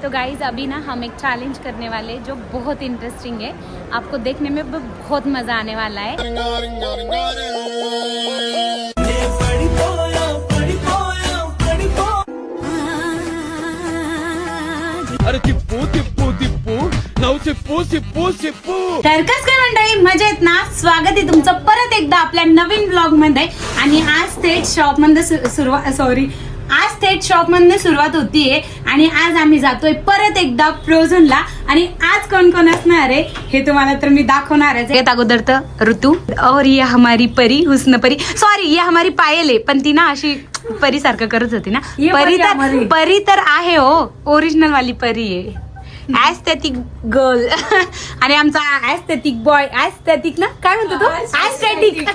तो गाइज अभी ना हम एक चैलेंज करने वाले जो बहुत इंटरेस्टिंग है, आपको देखने में बहुत मजा आने वाला है। अरे टिप्पू टिप्पू टिप्पू नाव सिप्पू सिप्पू सिप्पू। तर कसं काय मंडळी, मजेत ना? स्वागत आहे तुमचं परत एकदा आपल्या नवीन ब्लॉग मध्ये। आणि आज थेट शॉप मध्ये सुरुवात होतीये आणि आज आम्ही जातोय परत एकदा फ्रोझनला। आणि आज कोण कोण असणार आहे हे तुम्हाला तर मी दाखवणार आहे। अगोदर तर ऋतू और ये हमारी परी, हुस्न परी, सॉरी ये हमारी पायल आहे, पण ती ना अशी परी सारखं करत होती ना। परी तर आहे हो, ओरिजिनल वाली परी आहे, ऍस्थेटिक गर्ल। आणि आमचा ऍस्थेटिक बॉय, ऍस्थेटिक ना काय म्हणतो तो, ऍस्थेटिक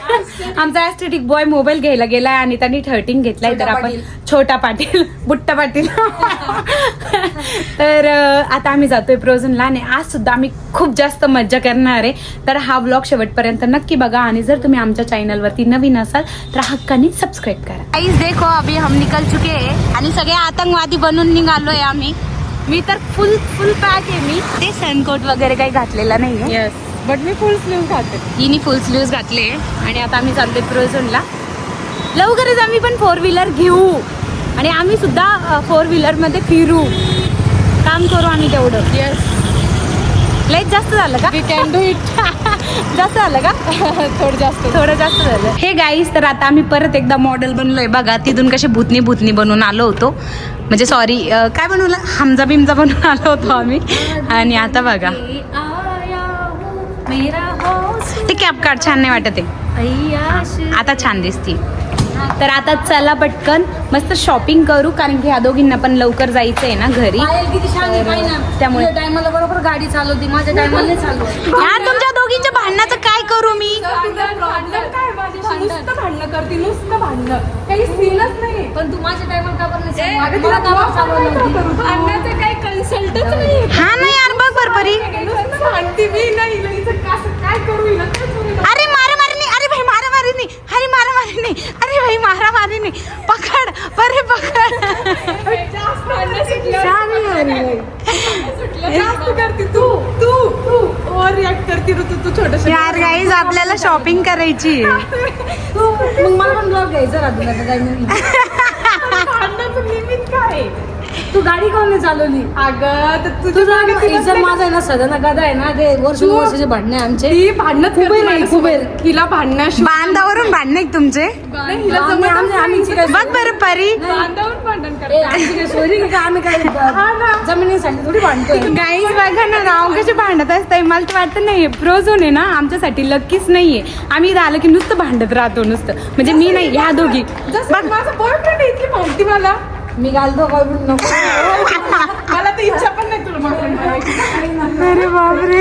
आमचा ऍस्थेटिक बॉय मोबाईल घ्यायला गेलाय आणि त्यांनी 13 घेतलाय। तर आपण छोटा पाटील, बुट्टा पाटील तर आता आम्ही जातोय फ्रोझनला आणि आज सुद्धा आम्ही खूप जास्त मज्जा करणार आहे। तर हा ब्लॉग शेवटपर्यंत नक्की बघा आणि जर तुम्ही आमच्या चॅनल वरती नवीन असाल तर हक्काने सबस्क्राईब करा। गाइस देखो अभी हम निकल चुके हैं आणि सगळे आतंकवादी बनून निघालोय आम्ही। मी तर फुल पॅक आहे, मी ते सनकोट वगैरे काही घातलेला नाहीये। येस, बट मी फुल स्लीव्ह घालते। हिने फुल स्लीव्ह घातले आणि आता आम्ही चाललोय फ्रोझनला। लवकरच आम्ही पण 4 व्हीलर घेऊ आणि आम्ही सुद्धा 4 व्हीलर मध्ये फिरू, काम करू आम्ही तेवढं। येस, लेट जास्त झालं का? We can do it. जास्त झालं का? थोडं जास्त झालं। हे गाईस, तर आता आम्ही परत एकदा मॉडेल बनलोय बघा। तिथून कसे भूतनी बनून आलो होतो, म्हणजे सॉरी काय बनवलं, हमजा बिमजा बनवून आलो होतो आम्ही। आणि आता बघा ते कॅप कार्ड छान नाही वाटत आहे, आता छान दिसती। तर आता चला पटकन मस्त शॉपिंग करू, कारण की ह्या दोघींना पण लवकर जायचंय ना घरी। किती छान आहे, त्यामुळे टायमाला बरोबर गाडी चालवती, माझ्या टायमाला नाही चालवत। यार तुमच्या दोघींच्या भांडणाचं काय करू मी? नुसतं भांडणं करते, नुसतं भांडणं, काही सीनच नाही। पण तू माझ्या टायमाला का बरं नाही चालवत? भांडणाचं काही कन्सल्टच नाही। हा ना यार, बघ बरपरी भांडते मी नाही, काय करू हिला? अरे मारामारी नाही, अरे भाई मारामारी नाही, अरे मारामारी नाही, अरे भाई मारामारी नाही, पकड परे पकड। जास्त करते तू ओव्हर रिॲक्ट करते तू छोटस। यार गाईज आपल्याला शॉपिंग करायची आहे। मग मला पण ब्लॉग घ्यायचा राहतो आता काय नाही। भांडणाचं लिमिट काय? तू गाडी कोण नाही चालवली? अगं तर तुझं इज्जत माझा आहे ना, सगळ्यांना गदा आहे ना, ते वर्षाचे भांडणे आमचे। ती भांडणं कुबेर हिला भांडणं बांधावरून भांडणे तुमचे, बघ बरं परी। बांधावरून भांडण करते सोयरी का आम्ही काय जमिनीसाठी थोडी भांडतोय। गाईज बघा ना, नाव कसे भांडत असताय। मला तर वाटतं नाही फ्रोझन आहे ना आमच्यासाठी लकीच नाहीये। आम्ही झालं की नुसतं भांडत राहतो, नुसतं म्हणजे मी नाही, ह्या दोघी। माझा बॉयफ्रेंड इतकी भांडती मला, मी घालतो नको मला तर इच्छा पण नाही तुला बॉयफ्रेंड करायची। अरे बापरे, मी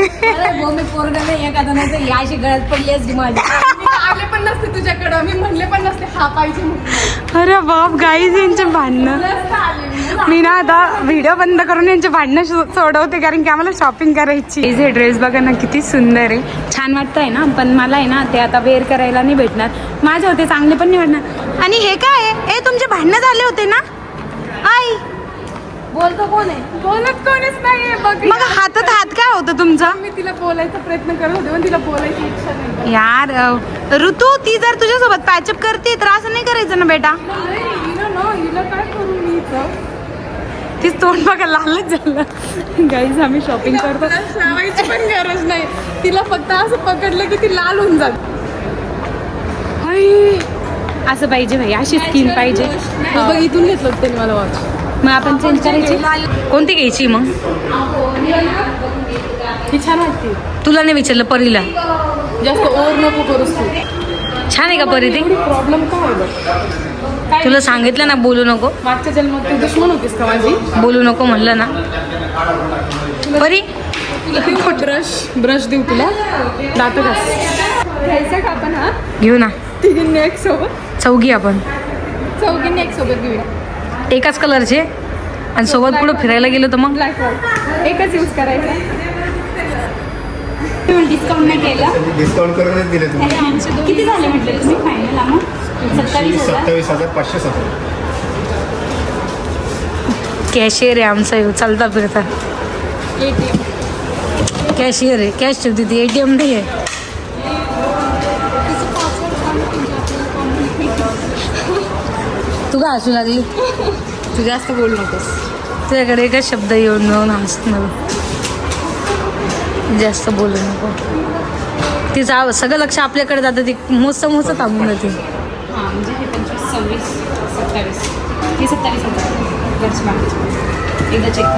पोरगा नाही एखादा नाही, याशी गळ्यात पडली असती माझी। आले पण नसते तुझ्याकडं, मी म्हणले पण नसते हा पाहिजे। अरे बाप गाईज, यांचे भांडणं मी ना आता व्हिडिओ बंद करून यांचे भांडणं सोडवते, कारण की आम्हाला शॉपिंग करायची। हे ड्रेस बघा ना किती सुंदर आहे, छान वाटतंय ना, पण मला आहे ना ते आता वेअर करायला नाही भेटणार, माझे होते चांगले पण नाही वाटणार। आणि हे काय आहे, तुमचे भांडणं झाले होते ना? आई बोलतो कोण आहे? बोलत कोणच नाहीये बघ। मग हातात हात काय होतं तुमचं? मी तिला बोलायचा प्रयत्न करत होते, पण तिला बोलायची इच्छा नाही। यार ऋतू, ती जर तुझ्यासोबत पॅचअप करते तर असं नाही करायचं ना बेटा। हिला काय करू मी? तीच तोंड बघा लालच झालं। गाईज आम्ही शॉपिंग करतो, लावायची पण गरज नाही, तिला फक्त असं पकडलं की ती लाल होऊन जात। असं पाहिजे भाई, अशी स्किन पाहिजे। बघ इथून घेतलं होतं त्यांनी मला वॉच। मग आपण चेंज करायची, कोणती घ्यायची मग? ही छान वाटते। तुला नाही विचारलं परीला? जास्त ओव्हर नको करूस तू। छान आहे का परी ती? प्रॉब्लेम काय आहे बघ? तुला सांगितलं ना बोलू नको, मागच्या जन्मात तू दुश्मन होतीस का माझी? बोलू नको म्हणलं ना परी। ब्रश देऊ तुला, दात घास घ्यायचं का आपण? हा घेऊ ना, तिघींनी एक सोबत, चौघी आपण चौघींनी एक सोबत घेऊया, एकाच कलरचे, आणि सोबत पुढे फिरायला गेलो तर मग ब्लॅक व्हाईट एकच यूज करायचा। डिस्काउंट नाही केलं, डिस्काउंट करूनच दिले तुम्ही। किती झाले म्हटलं तुम्ही फायनल अमाऊंट? 27,570। कॅशियर आहे आमचा ह्यो, चालता फिरता कॅशियर आहे. कॅश ठेवते ती, ATM नाही आहे. तू का हसू लागली? तू जास्त बोलू नकोस. तुझ्याकडे एकच शब्द येऊन जाऊन हसत मला. जास्त बोलू नको. तिचं सगळं लक्ष आपल्याकडे जातं, ती मोजता थांबून जाते. हां म्हणजे हे 25, 26, 27 हे 27 एकदा चेक कर.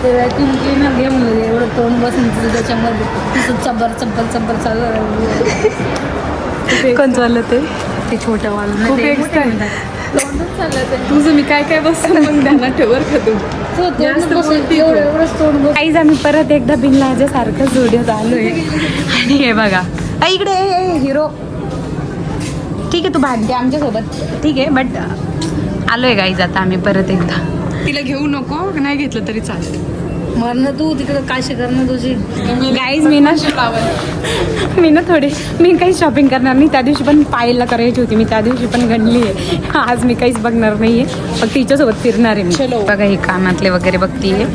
ते व्हॅक्यूम क्लीनर घे म्हणलं, एवढं तोंड बसून तुझं त्याच्यामध्ये तिचं चब्बर चालू राहिलं. कोण चाललं ते छोटं वालं खूप नाही ते extra मोठं आहे. म्हणतात. तुझं मी काय बसून मग ध्यानात ठेवर का तू. तो तोंड बसून एवढंच तोंड बसून. काहीच आम्ही परत एकदा बिनलाजासारखं जोड्यात आलोय आणि हे बघा इकडे हिरो. ठीक आहे तू भांडते आमच्यासोबत, ठीक आहे, बट आलोय गाईज आता आम्ही परत एकदा. तिला घेऊ नको, नाही घेतलं तरी चालेल. मरणं तू तिकडं काशी करणं तुझी. गाईज मी काही शॉपिंग करणार नाही. त्या दिवशी पण पायलला करायची होती, मी त्या दिवशी पण गणली आहे. आज मी काहीच बघणार नाहीये, फक्त तिच्यासोबत फिरणार आहे मी. बघा हे कानातले वगैरे बघतीये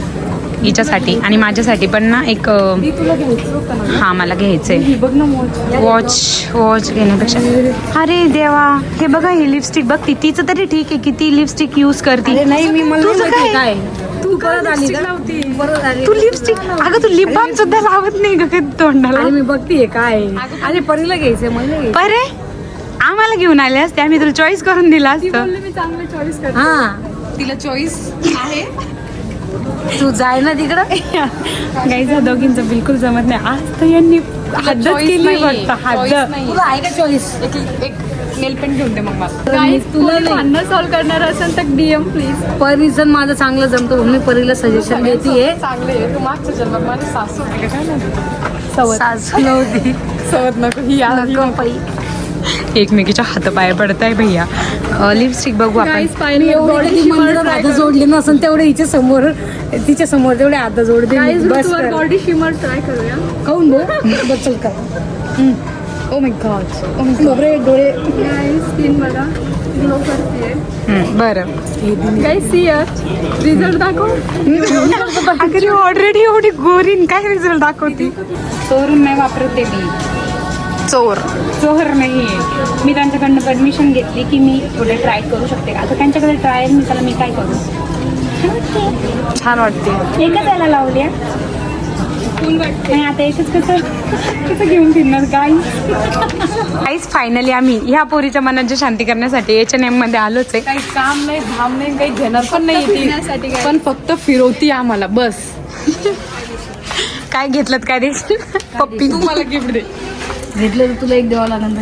हिच्यासाठी आणि माझ्यासाठी पण ना एक. हा मला घ्यायचंय वॉच घेण्यापेक्षा. अरे देवा, हे बघा ही लिपस्टिक बघ, तिचं तरी ठीक आहे, किती लिपस्टिक यूज करते. अरे नाही, मी मला तुझं नाही माहिती काय? तू परत आली का? परत आली. तू लिपस्टिक अगं तू लिप बाम सुद्धा लावत नाही का तोंडाला. अरे मी बघतीये काय. अरे परीला घ्यायचंय, मला नाही घ्यायचं. अरे आम्हाला घेऊन आले असते, आम्ही तुला चॉईस करून दिला असतं. हा तिला चॉईस आहे. तू जाय ना तिकडं. गाईचा दोघींचं बिलकुल जमत नाही. आज तर यांनी हद्दच केली वाटतं. हद्द. तुला आहे का चॉईस? एक नेल पेंट घेऊन दे मग मला. गाईज तुला नाही. सॉल्व करणार असेल तर DM प्लीज. परीचं माझं चांगलं जमतं म्हणून मी परीला सजेशन देतीये. चांगले आहे. तू मागच्या जन्मात माझी सासू होती का काय नाही? सासू नव्हती. सवत नको ही नको बाई. एकमेकीच्या हातपाय पडताय भैया. लिपस्टिक बघू आपण. मी एवढी कधी मंदिरात हात जोडले नसून तेवढे तिच्या समोर तेवढे हात जोडते. बस कर. बॉडी शिमर ट्राय करूया. काऊन बघ चल कर. Oh my God. डोळे डोळे स्किन बघा ग्लो करते. बरं काय रिझल्ट दाखव. अगदी ऑलरेडी एवढी गोरीन काय रिझल्ट दाखवते. चोरून नाही वापरते मी. चोर नाही आहे. मी त्यांच्याकडनं परमिशन घेतली की मी थोडे ट्राय करू शकते का. आता त्यांच्याकडे ट्रायल मी त्याला मी काय करू. छान वाटते. एकच याला लावली नाही आता एकच कसं घेऊन फिरणार काहीच. फायनली आम्ही ह्या पोरीच्या मनाची शांती करण्यासाठी H&M मध्ये आलोच आहे. काही काम नाही, धाम नाही, काही घेणार पण नाही, पण फक्त फिरवती आम्हाला बस. काय घेतलं काय दे पप्पी. तू मला गिफ्ट दे. घेतलं तर तुला एक देवा लागेल.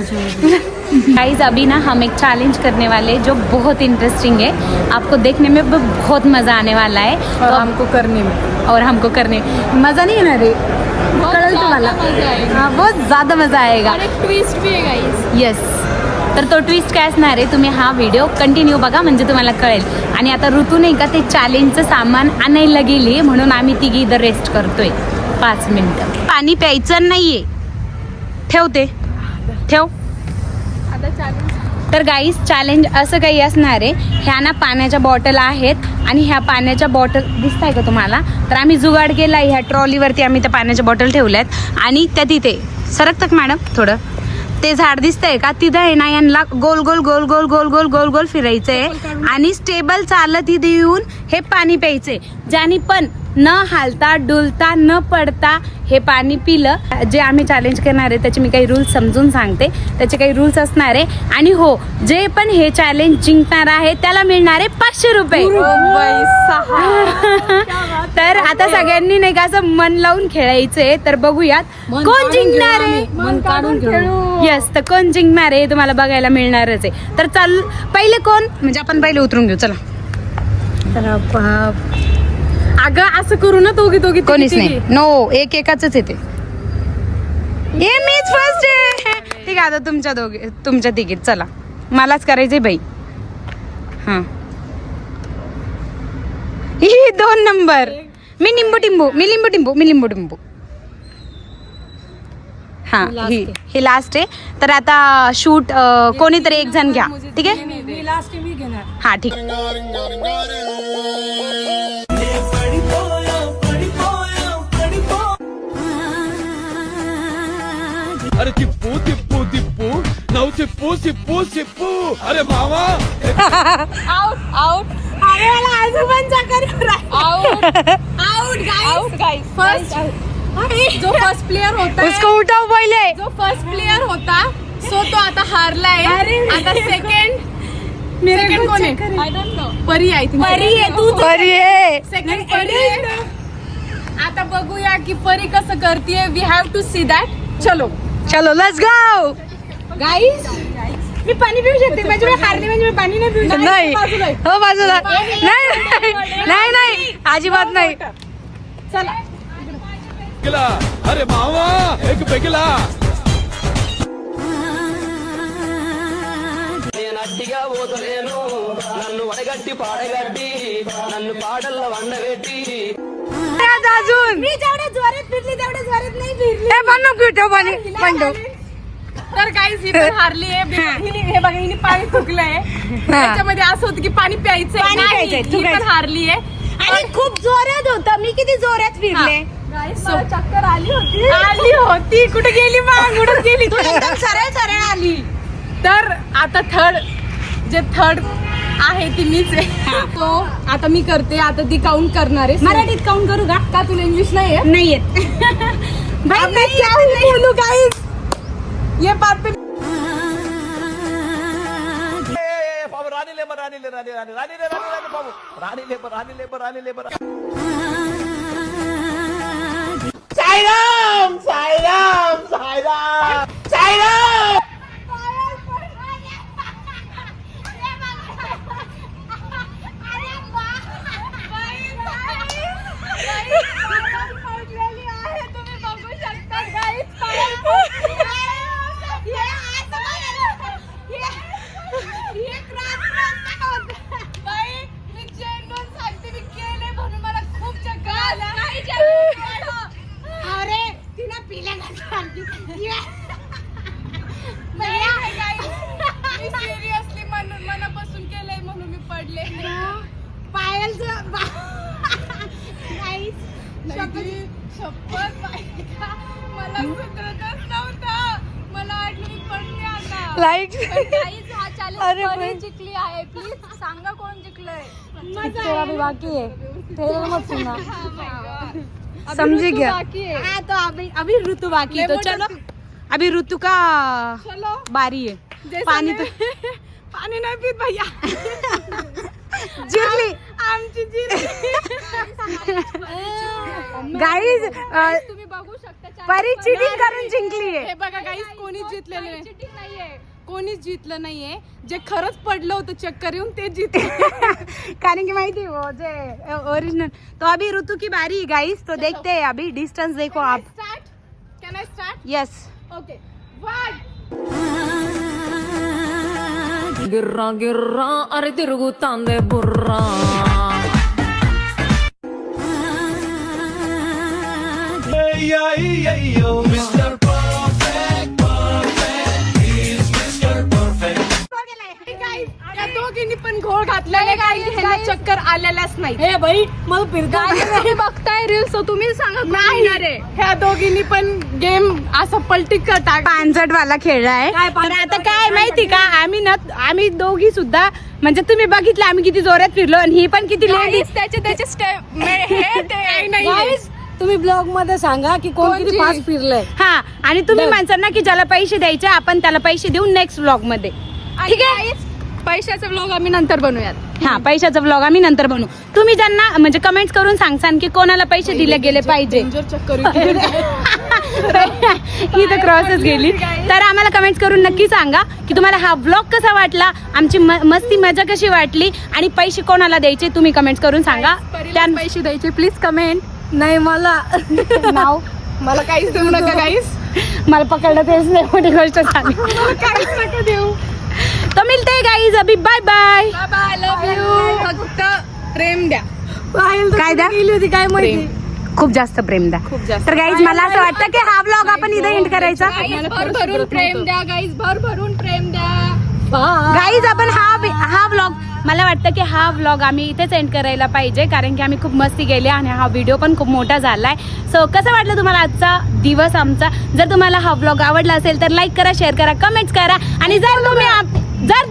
गाइस अभी ना हम एक चैलेंज करने वाले हैं जो बहुत इंटरेस्टिंग है. आपको देखने में बहुत मज़ा आने वाला है और हमको करने में मज़ा नहीं येणार रे. कळलं तुम्हाला. हाँ बहुत ज़्यादा मज़ा आएगा. ट्विस्ट भी है गाइस. येस. तर तो ट्विस्ट काय असणार आहे तुम्ही हा व्हिडिओ कंटिन्यू बघा म्हणजे तुम्हाला कळेल. आणि आता ऋतू नाही का ते चॅलेंजचं सामान आणायला गेली म्हणून आम्ही तिघी इथं रेस्ट करतोय 5 मिनिटं. पाणी प्यायचं नाहीये. ठेव. तर गाईस चॅलेंज असं काही असणार आहे. ह्या ना पाण्याच्या बॉटल आहेत आणि ह्या पाण्याच्या बॉटल दिसताय का तुम्हाला. तर आम्ही जुगाड केला ह्या ट्रॉलीवरती आम्ही त्या पाण्याच्या बॉटल ठेवल्यात आणि त्या तिथे सरकतात मॅडम थोडं. ते झाड दिसतंय का तिथं आहे ना यांना गोल गोल गोल गोल गोल गोल गोल गोल फिरायचंय आणि स्टेबल चालत इथे येऊन हे पाणी प्यायचंय. ज्याने पण न हालता डुलता न पडता हे पाणी पिलं. जे आम्ही चॅलेंज करणार आहे त्याचे मी काही रूल्स समजून सांगते. त्याचे काही रूल्स असणार आहे आणि हो जे पण हे चॅलेंज जिंकणार आहे त्याला मिळणार आहे 500 रुपये. तर आता सगळ्यांनी नाही का असं मन लावून खेळायचंय. तर बघूयात कोण जिंकणार आहे. मन काढून खेळू. येस तर कोण जिंकणार आहे तुम्हाला बघायला मिळणारच आहे. तर चाल पहिले कोण म्हणजे आपण पहिले उतरून घेऊ चला. अगं असं करू ना दोघी कोणीच नाही. नो एकाच येते. हे मीच फर्स्ट आहे. ठीक आहे आता तुमच्या तिकीट चला मलाच करायचंय बाई. हां ही 2 नंबर. मी लिंबू टिंबू. हा ही लास्ट आहे. तर आता शूट कोणीतरी एक जण घ्या, ठीक आहे? मी लास्ट मी घेणार. हा ठीक. अरे तिप्पू तिप्पू तिप्पू नऊ सिप्पू सिप्पू सिप्पू अरे मामा आउट आउट अरे मला अजून पण चक्कर येऊ राहिली. Out guys. फर्स्ट जो फर्स्ट प्लेयर होता है, उसको उठाव पहिले. जो फर्स्ट प्लेयर होता सो तो आता हारलाय. आता सेकंड कोण आहे? I don't know. परी आय थिंक. परी आहे तू. परी आहे. सेकंड परी आहे. आता बघूया की परी कसं करते. We have to see that. चलो चलो लेट्स गो. गाईज, मी पाणी पिऊ शकते म्हणजे मी हारली म्हणजे मी पाणी नाही पिऊ शकत. नाही हो बाजूला. नाही नाही अजिबात नाही. चला. गिला अरे मामा एक बेगिला నట్టిగా పోతలేను నన్ను వడగట్టి పాడగట్టి నన్ను పాటల్లో వండబెట్టి अजून मी जेवढ्या जोरात फिरली तेवढ्या जोरात नाही फिरली. हे पण नको ठेव पाणी पण ठेव. तर गाईज ही पण हारली आहे. हे बघा हिने पाणी फुकलंय. त्याच्यामध्ये असं होतं की पाणी प्यायचंय. पाणी नाही, प्यायचंय, ही तू पण हारली आहे. आणि खूप जोरात होता. मी किती जोरात फिरले. चक्कर आली होती. कुठे गेली मग? उडत गेली. सरळ सरळ आली. तर आता थर्ड आहे ती मीच आहे. तो आता मी करते. आता ती काउंट करणार आहे. मराठीत काउंट करू का? का तुला इंग्लिश नाही आहे? नाही येत. भाई नाही बोलू गाईज. ये बात पे రానిలే రానిలే రాని రాని రానిలే రాని రాని బాబు రానిలే రానిలే రానిలే సాయిరామ్ సాయిరామ్ సాయిరామ్ సాయిరామ్ मनापासून केलंय म्हणून मी पडले. शपथ मला सुधरतच नव्हतं. मला वाटलं मी पडले आता. लाईक हा चॅलेंज कोणी जिंकली आहे? प्लीज सांगा कोण जिंकलंय. अभी बाकी है. तेरे मत सुनना. समझी गया. बाकी आहे. हाँ तो अभी ऋतु बाकी है. तो चलो अभी ऋतु का चलो बारी है. पानी तो पाणी नाही पीत भैया. जिंकली आमची जिंकली. गाईज. तुम्ही बघू शकता परी चिटिंग करून जिंकली हे आहे. बघा गाईस, कोणीच जिंकलेलं नाही. कोणीच जिंकलं नाहीये. जे खरंच पडलं होतं चक्कर येऊन ते जिंकले. कारण की माहिती है वो जे ओरिजिनल. तो अभी ऋतु की बारी है गाइस. तो देखते हैं अभी डिस्टेंस देखो आप. Can I start? Yes. Okay. 1 గిర్రా గిర్రా అరి తిరుగుతాందే బుర్రా या दोघींनी पण घोळ घातलेला आहे. ह्यांना चक्कर आलेलाच नाही. ए भाई मला फिरता बघताय रील्स तो तुम्ही सांगा नाही. ह्या दोघींनी पण गेम असं पलटी टाक पांचट वाला खेळला आहे. तर आता काय माहिती का, आम्ही दोघी सुद्धा म्हणजे तुम्ही बघितलं आम्ही किती जोरात फिरलो आणि ही पण किती लेडीज. त्याचे स्टेप नाही. Guys, तुम्ही ब्लॉग मध्ये सांगा की कोण किती फास्ट फिरलंय. हा आणि तुम्ही म्हणसाल ना की ज्याला पैसे द्यायचे आपण त्याला पैसे देऊ नेक्स्ट व्लॉग मध्ये. ठीक आहे. पैशाचा व्लॉग आम्ही नंतर बनवूयात. हा पैशाचा व्लॉग आम्ही नंतर बनवू. तुम्ही ज्यांना म्हणजे कमेंट्स करून सांगसान की कोणाला पैसे दिले गेले पाहिजे. चक्कर ही तर क्रॉसच गेली. तर आम्हाला कमेंट्स करून नक्की सांगा की तुम्हाला हा व्लॉग कसा वाटला, आमची मस्ती मजा कशी वाटली आणि पैसे कोणाला द्यायचे तुम्ही कमेंट्स करून सांगा. पैसे द्यायचे प्लीज कमेंट. नाही मला नाव मला काहीच देऊ नका गाईस. मला पकडलं तेच नाही मोठी गोष्ट झाली. काहीच नका देऊ. तो मिलते हैं गाइस. अभी bye bye. Bye love you. फक्त प्रेम द्या. काय द्या? गेली होती काय माहिती. खूप जास्त प्रेम द्या. खूप जास्त. तर गाईज मला असं वाटतं की हा व्लॉग आपण इथे एंड करायचा. गाईज भरभरून प्रेम द्या, गाईज भरभरून प्रेम द्या. गाईज आपण हा व्लॉग मला वाटतं की हा व्लॉग आम्ही इथेच एंड करायला पाहिजे, कारण की आम्ही खूप मस्ती केली आणि हा व्हिडिओ पण खूप मोठा झालाय. सो कसं वाटलं तुम्हाला आजचा दिवस आमचा? जर तुम्हाला हा व्लॉग आवडला असेल तर लाईक करा, शेअर करा, कमेंट्स करा आणि जर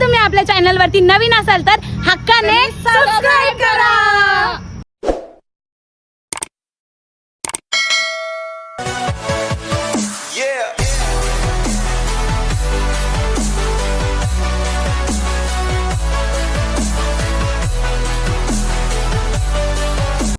तुम्ही आपल्या चॅनलवरती नवीन असाल तर हक्काने सबस्क्राईब करा.